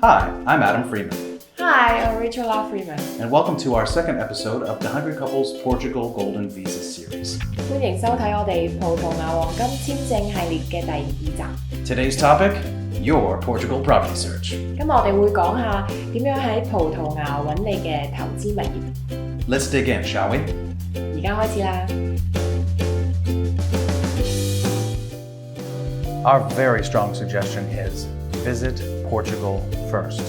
Hi, I'm Adam Freeman. Hi, I'm Rachel Freeman. And welcome to our second episode of the Hungry Couples Portugal Golden Visa Series. 歡迎收睇我哋葡萄牙黃金簽證系列嘅第2集。Today's topic, your Portugal property search. 今日我哋會講下點樣喺葡萄牙揾你嘅投資物業。Let's dig in, shall we? 而家開始啦。Our very strong suggestion is visit Portugal first.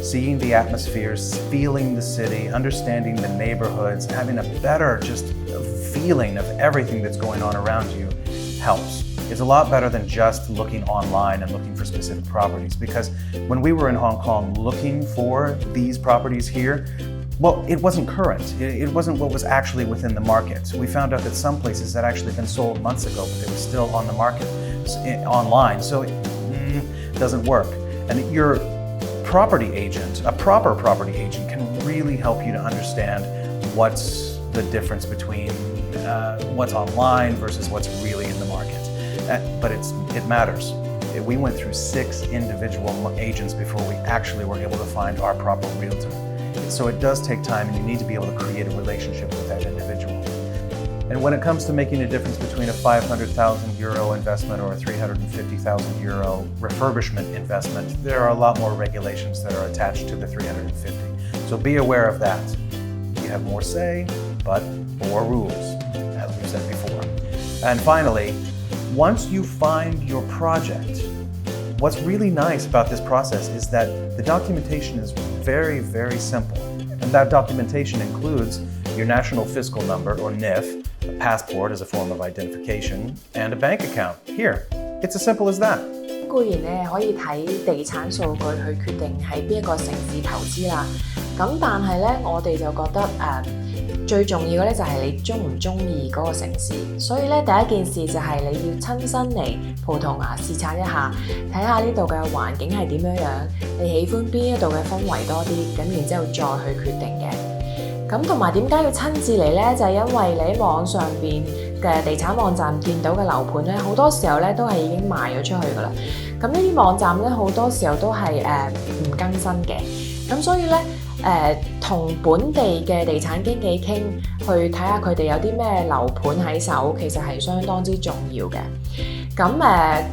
Seeing the atmospheres, feeling the city, understanding the neighborhoods, having a better just feeling of everything that's going on around you helps. It's a lot better than just looking online and looking for specific properties, because when we were in Hong Kong looking for these properties here, well, it wasn't current. It wasn't what was actually within the market. We found out that some places had actually been sold months ago, but they were still on the market online, so it doesn't work. And your property agent, a proper property agent, can really help you to understand what's the difference between what's online versus what's really in the market. But it matters. We went through 6 individual agents before we actually were able to find our proper realtor. So it does take time, and you need to be able to create a relationship with that individual. And when it comes to making a difference between a 500,000 euro investment or a 350,000 euro refurbishment investment, there are a lot more regulations that are attached to the 350. So be aware of that. You have more say, but more rules, as we've said before. And finally, once you find your project, what's really nice about this process is that the documentation is very, very simple. And that documentation includes your national fiscal number, or NIF, a passport as a form of identification, and a bank account. Here, it's as simple as that. 固然你可以睇地產數據去決定喺邊一個城市投資啦。咁但係咧，我哋就覺得最重要嘅咧就係你鍾唔鍾意嗰個城市。所以咧，第一件事就係你要親身嚟葡萄牙視察一下，睇下呢度嘅環境係點樣樣，你喜歡邊一度嘅氛圍多啲，咁然之後再去決定嘅。咁同埋點解要親自嚟呢？就係因為你喺網上邊嘅地產網站見到嘅樓盤咧，好多時候咧都係已經賣咗出去㗎啦。咁呢啲網站咧好多時候都係唔更新嘅。咁所以咧同本地嘅地產經紀傾，去睇下佢哋有啲咩樓盤喺手，其實係相當之重要嘅。咁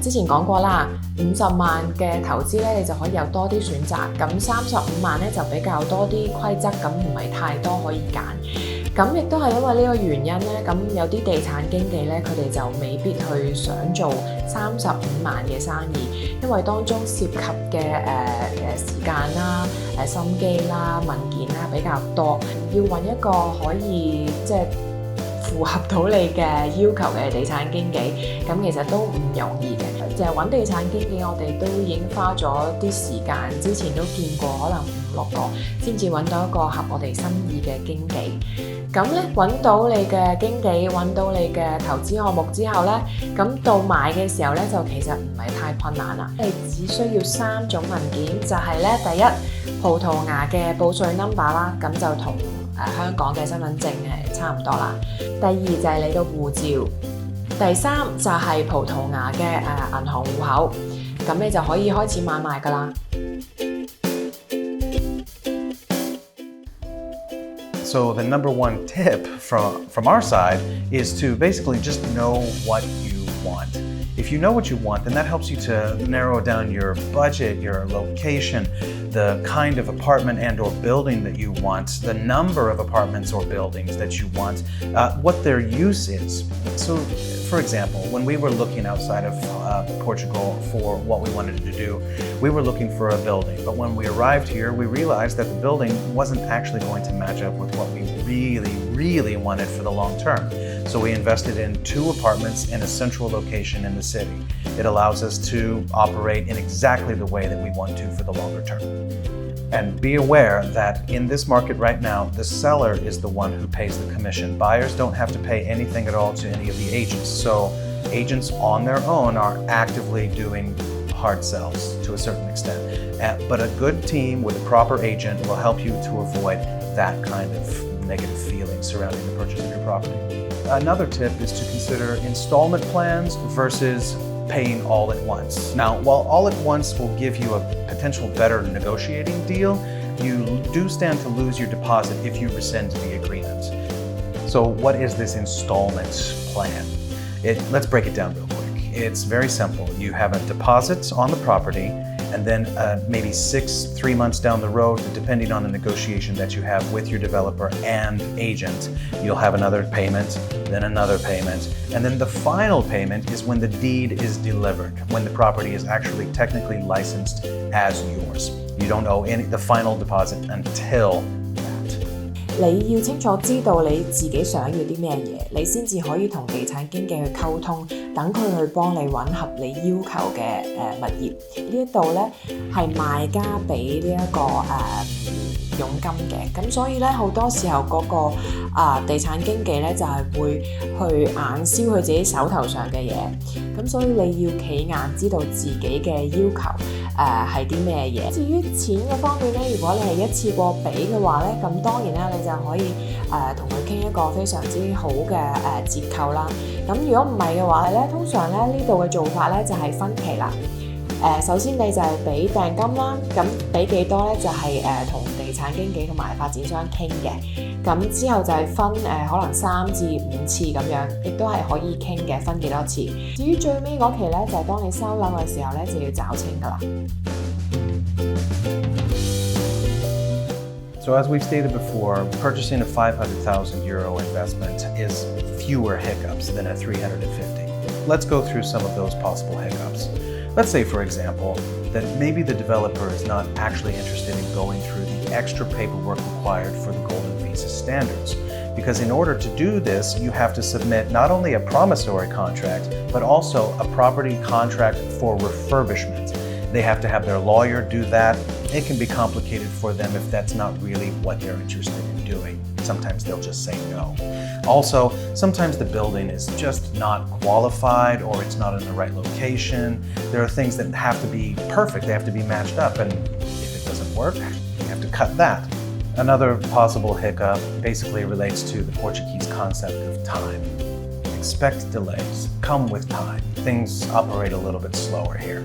之前講過啦，50萬嘅投資咧，你就可以有多啲選擇。咁35萬咧就比較多啲規則，咁唔係太多可以揀。咁亦都係因為呢個原因咧，咁有啲地產經紀咧，佢哋就未必去想做35萬嘅生意，因為當中涉及嘅時間啦、心機啦、文件啦比較多，要揾一個可以即係符合到你嘅要求嘅地產經紀，咁其實都唔容易嘅。就係揾地產經紀，我哋都已經花咗啲時間，之前都見過可能5、6個，先至揾到一個合我哋心意嘅經紀。咁咧揾到你嘅經紀，揾到你嘅投資項目之後咧，咁到買嘅時候咧，就其實唔係太困難啦。你只需要3種文件，就係咧第一，葡萄牙嘅報稅 number 啦，咁就同香港嘅身份證係差唔多啦。第二就係你個護照，第三就係葡萄牙嘅銀行戶口，咁你就可以開始買賣㗎啦。So the number one tip from our side is to basically just know what you want. If you know what you want, then that helps you to narrow down your budget, your location, the kind of apartment and or building that you want, the number of apartments or buildings that you want, what their use is. So, for example, when we were looking outside of Portugal for what we wanted to do, we were looking for a building. But when we arrived here, we realized that the building wasn't actually going to match up with what we really wanted for the long term. So we invested in 2 apartments in a central location in the city. It allows us to operate in exactly the way that we want to for the longer term. And be aware that in this market right now, the seller is the one who pays the commission. Buyers don't have to pay anything at all to any of the agents. So agents on their own are actively doing hard sells to a certain extent. But a good team with a proper agent will help you to avoid that kind of negative feeling surrounding the purchase of your property. Another tip is to consider installment plans versus paying all at once. Now, while all at once will give you a potential better negotiating deal, you do stand to lose your deposit if you rescind the agreement. So what is this installment plan? Let's break it down real quick. It's very simple. You have a deposit on the property, and then maybe 3 months down the road, depending on the negotiation that you have with your developer and agent, you'll have another payment, then another payment, and then the final payment is when the deed is delivered, when the property is actually technically licensed as yours. You don't owe the final deposit until that. 你要清楚知道你自己想要啲咩嘢，你先至可以同地產經紀去溝通，等佢去幫你揾合你要求嘅物業。呢一度咧係賣家俾呢一個佣金嘅，咁所以咧好多時候嗰個地產經紀咧就係會去硬銷佢自己手頭上嘅嘢，咁所以你要企硬知道自己嘅要求係啲咩嘢。至於錢嘅方面咧，如果你係一次過俾嘅話咧，咁當然啦，你就可以同佢傾一個非常之好嘅折扣啦。咁如果唔係嘅話咧，通常咧呢度嘅做法咧就係分期啦。首先你就係俾訂金啦，咁俾幾多咧就係同地產經紀同埋發展商傾嘅，咁之後就係分可能3至5次咁樣，亦都係可以傾嘅，分幾多次。至於最尾嗰期咧，就係當你收樓嘅時候咧，就要找清㗎啦。So as we've stated before, purchasing a €500,000 investment is fewer hiccups than a 350. Let's go through some of those possible hiccups. Let's say, for example, that maybe the developer is not actually interested in going through the extra paperwork required for the Golden Visa standards. Because in order to do this, you have to submit not only a promissory contract, but also a property contract for refurbishment. They have to have their lawyer do that. It can be complicated for them if that's not really what they're interested in doing. Sometimes they'll just say no. Also, sometimes the building is just not qualified or it's not in the right location. There are things that have to be perfect, they have to be matched up, and if it doesn't work, you have to cut that. Another possible hiccup basically relates to the Portuguese concept of time. Expect delays, come with time. Things operate a little bit slower here,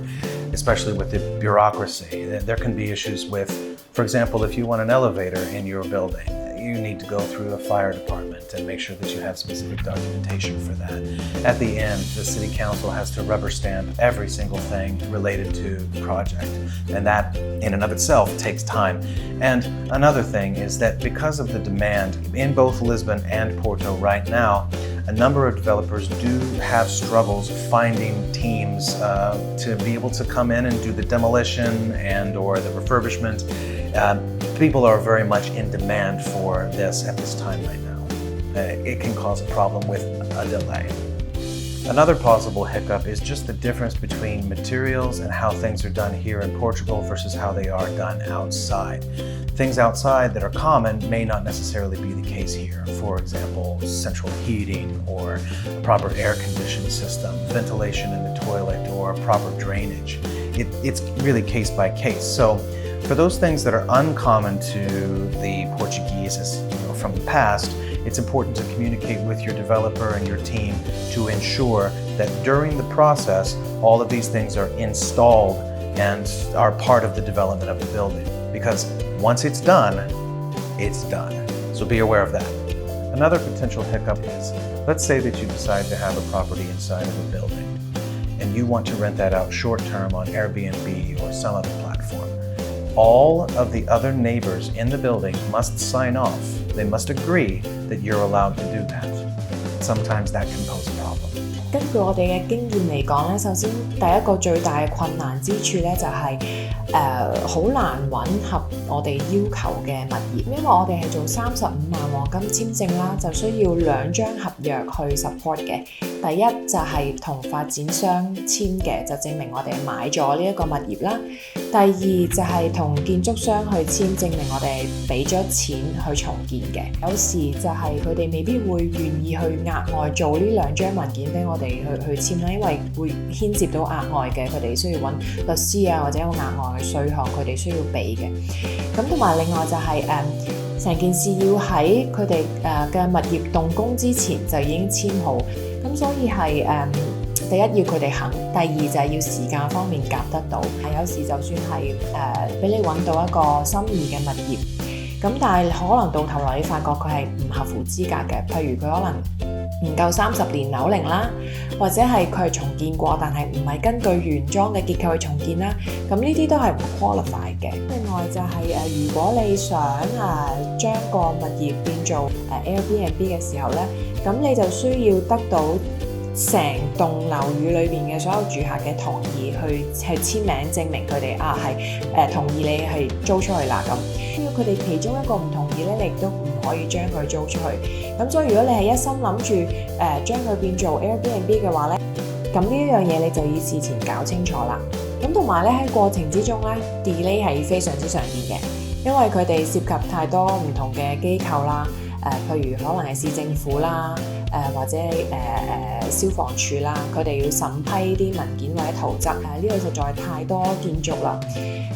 especially with the bureaucracy. There can be issues with, for example, if you want an elevator in your building, you need to go through a fire department and make sure that you have specific documentation for that. At the end, the city council has to rubber stamp every single thing related to the project, and that in and of itself takes time. And another thing is that because of the demand in both Lisbon and Porto right now, a number of developers do have struggles finding teams to be able to come in and do the demolition and or the refurbishment. People are very much in demand for this at this time right now. It can cause a problem with a delay. Another possible hiccup is just the difference between materials and how things are done here in Portugal versus how they are done outside. Things outside that are common may not necessarily be the case here. For example, central heating or a proper air conditioning system, ventilation in the toilet, or proper drainage. It's really case by case. So for those things that are uncommon to the Portuguese from the past, it's important to communicate with your developer and your team to ensure that during the process, all of these things are installed and are part of the development of the building. Because once it's done, it's done. So be aware of that. Another potential hiccup is, let's say that you decide to have a property inside of a building and you want to rent that out short-term on Airbnb or some other platform. All of the other neighbors in the building must sign off. They must agree that you're allowed to do that. Sometimes that can pose a problem. 根據我哋嘅經驗嚟講咧，首先第一個最大嘅困難之處咧就係好難揾合我哋要求嘅物業，因為我哋係做35萬黃金簽證啦，就需要2張合約去 support 嘅。第一就係同發展商簽嘅，就證明我哋買咗呢一個物業啦。第二就係同建築商去簽，證明我哋俾咗錢去重建嘅。有時就係佢哋未必會願意去額外做呢2張文件俾我哋去簽啦，因為會牽涉到額外嘅，佢哋需要揾律師啊，或者有額外嘅稅項，佢哋需要俾嘅。咁同埋另外就係成件事要喺佢哋嘅物業動工之前就已經簽好，咁所以係第一要佢哋肯，第二就係要時間方面夾得到。有時就算係俾你揾到一個心儀嘅物業，咁但係可能到頭來你發覺佢係唔合乎資格嘅，譬如佢可能唔夠30年樓齡啦，或者係佢係重建過，但係唔係根據原裝嘅結構去重建啦，咁呢啲都係唔 qualify 嘅。另外就係如果你想將個物業變做Airbnb 嘅時候咧，咁你就需要得到成棟樓宇裏邊嘅所有住客嘅同意去簽名證明佢哋係同意你係租出去啦咁。只要佢哋其中一個唔同意咧，你亦都唔可以將佢租出去。咁所以如果你係一心諗住將佢變做 Airbnb 嘅話咧，咁呢一樣嘢你就要事前搞清楚啦。咁同埋咧喺過程之中咧 delay 係非常之常見嘅，因為佢哋涉及太多唔同嘅機構啦，譬如可能係市政府啦。或者消防處啦，佢哋要審批啲文件或者圖則，呢度實在太多建築啦，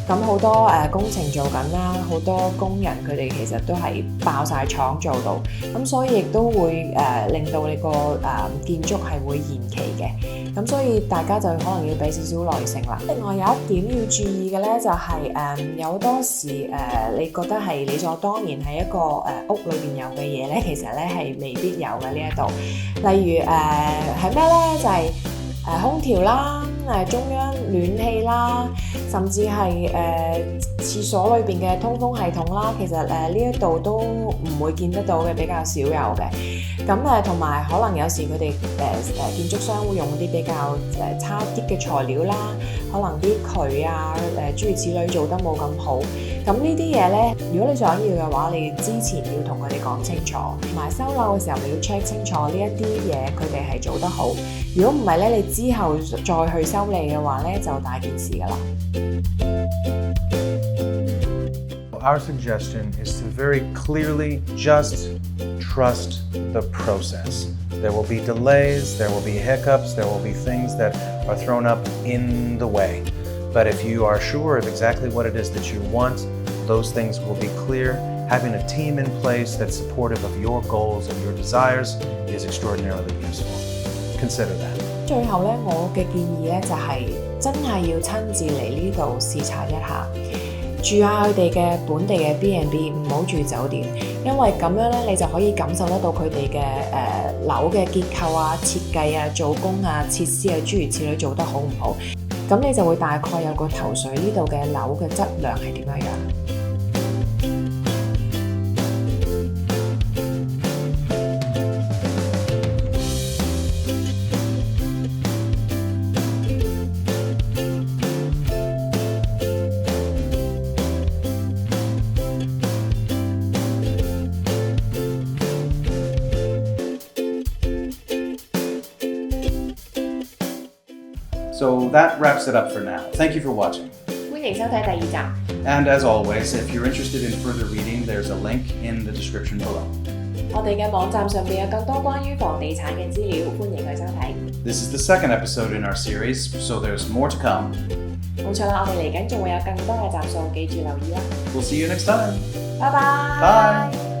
咁好多工程做緊啦，好多工人佢哋其實都係爆晒廠做到，咁所以亦都會令到你個建築係會延期嘅，咁所以大家就可能要俾少少耐性啦。另外有一點要注意嘅咧，就係有好多時你覺得係理所當然係一個屋裏邊有嘅嘢咧，其實咧係未必有嘅呢一度。例如係咩咧？就係空調啦，中央暖氣啦，甚至係廁所裏邊嘅通風系統啦，其實呢一度都唔會見得到嘅，比較少有嘅。咁同埋可能有時佢哋建築商會用啲比較差啲嘅材料啦，可能啲渠諸如此類做得冇咁好。咁呢啲嘢咧，如果你想要嘅話，你之前要同佢哋講清楚，同埋收樓嘅時候你要 check 清楚呢一啲嘢佢哋係做得好。如果唔係咧，你之後再去修理嘅話咧，就大件事㗎啦。Our suggestion is to very clearly just trust the process. There will be delays, there will be hiccups, there will be things that are thrown up in the way. But if you are sure of exactly what it is that you want, those things will be clear. Having a team in place that's supportive of your goals and your desires is extraordinarily useful. Consider that. 最後咧，我嘅建議咧就係真係要親自嚟呢度視察一下，住下佢哋嘅本地嘅 B&B， 唔好住酒店，因為咁樣咧你就可以感受得到佢哋嘅樓嘅結構啊、設計啊、做工啊、設施啊諸如此類做得好唔好。咁你就會大概有個頭緒，呢度嘅樓嘅質量係點樣樣。So that wraps it up for now. Thank you for watching. 歡迎收睇第2集。And as always, if you're interested in further reading, there's a link in the description below. 我哋嘅網站上面有更多關於房地產嘅資料，歡迎去收睇。This is the second episode in our series, so there's more to come. 冇錯啦，我哋嚟緊仲會有更多嘅集數，記住留意啦。We'll see you next time. 拜拜。Bye.